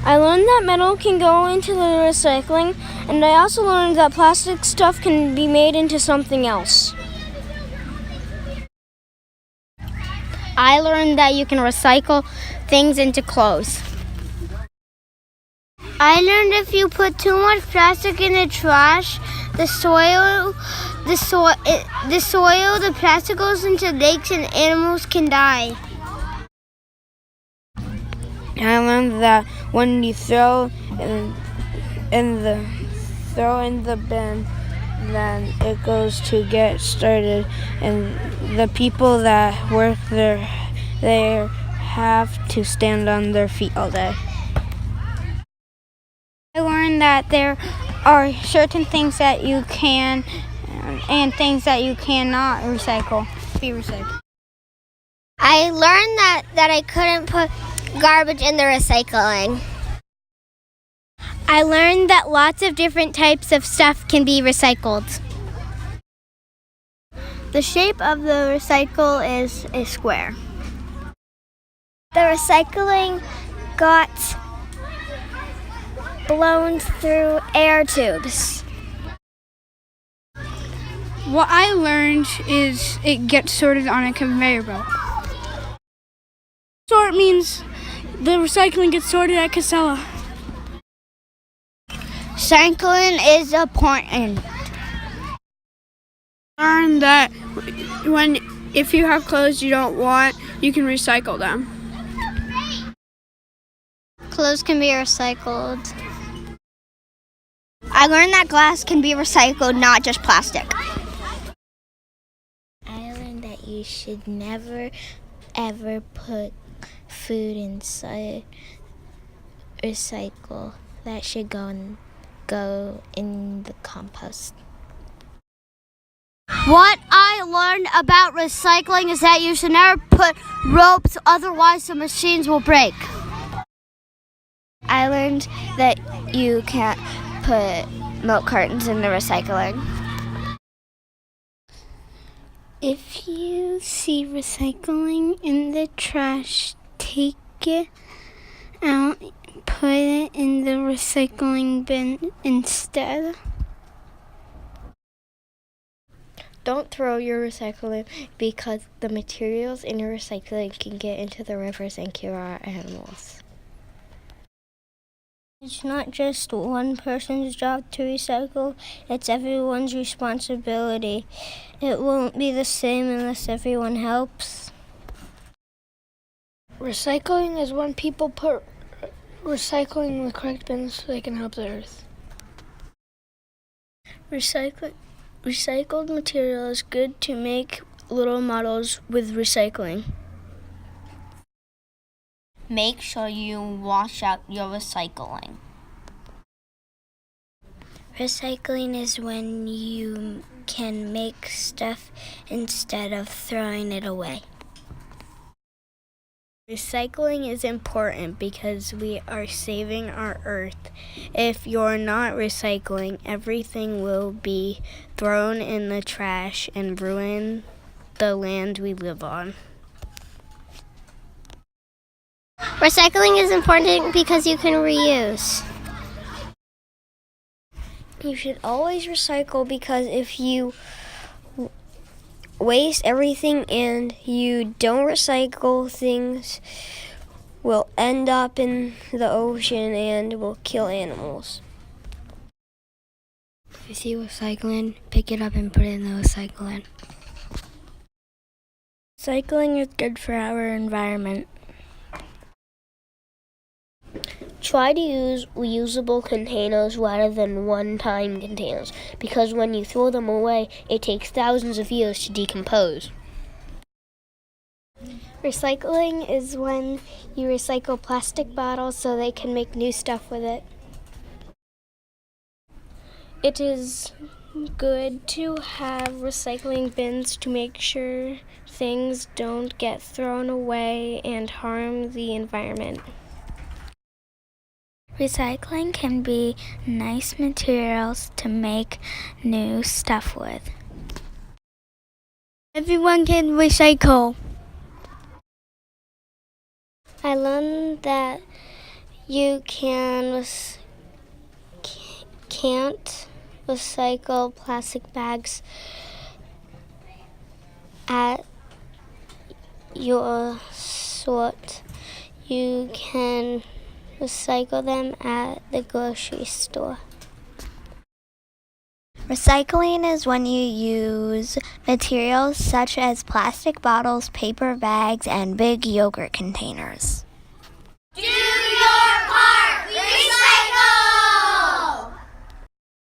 I learned that metal can go into the recycling, and I also learned that plastic stuff can be made into something else. I learned that you can recycle things into clothes. I learned if you put too much plastic in the trash, the plastic goes into lakes and animals can die. I learned that when you throw in the bin, then it goes to get started, and the people that work there, they have to stand on their feet all day. I learned that there are certain things that you can and things that you cannot be recycled. I learned that I couldn't put garbage in the recycling. I learned that lots of different types of stuff can be recycled. The shape of the recycle is a square. The recycling got blown through air tubes. What I learned is it gets sorted on a conveyor belt. Sort means the recycling gets sorted at Casella. Recycling is important. Learn that if you have clothes you don't want, you can recycle them. Clothes can be recycled. I learned that glass can be recycled, not just plastic. I learned that you should never, ever put food inside recycle. That should go in the compost. What I learned about recycling is that you should never put ropes, otherwise the machines will break. I learned that you can't put milk cartons in the recycling. If you see recycling in the trash, take it out, put it in the recycling bin instead. Don't throw your recycling because the materials in your recycling can get into the rivers and kill our animals. It's not just one person's job to recycle, it's everyone's responsibility. It won't be the same unless everyone helps. Recycling is when people put recycling in the correct bins so they can help the earth. Recycled material is good to make little models with recycling. Make sure you wash out your recycling. Recycling is when you can make stuff instead of throwing it away. Recycling is important because we are saving our earth. If you're not recycling, everything will be thrown in the trash and ruin the land we live on. Recycling is important because you can reuse. You should always recycle because if you waste everything and you don't recycle, things will end up in the ocean and will kill animals. If you see recycling, pick it up and put it in the recycling. Recycling is good for our environment. Try to use reusable containers rather than one-time containers because when you throw them away, it takes thousands of years to decompose. Recycling is when you recycle plastic bottles so they can make new stuff with it. It is good to have recycling bins to make sure things don't get thrown away and harm the environment. Recycling can be nice materials to make new stuff with. Everyone can recycle. I learned that You can't recycle plastic bags at your sort. You can recycle them at the grocery store. Recycling is when you use materials such as plastic bottles, paper bags, and big yogurt containers.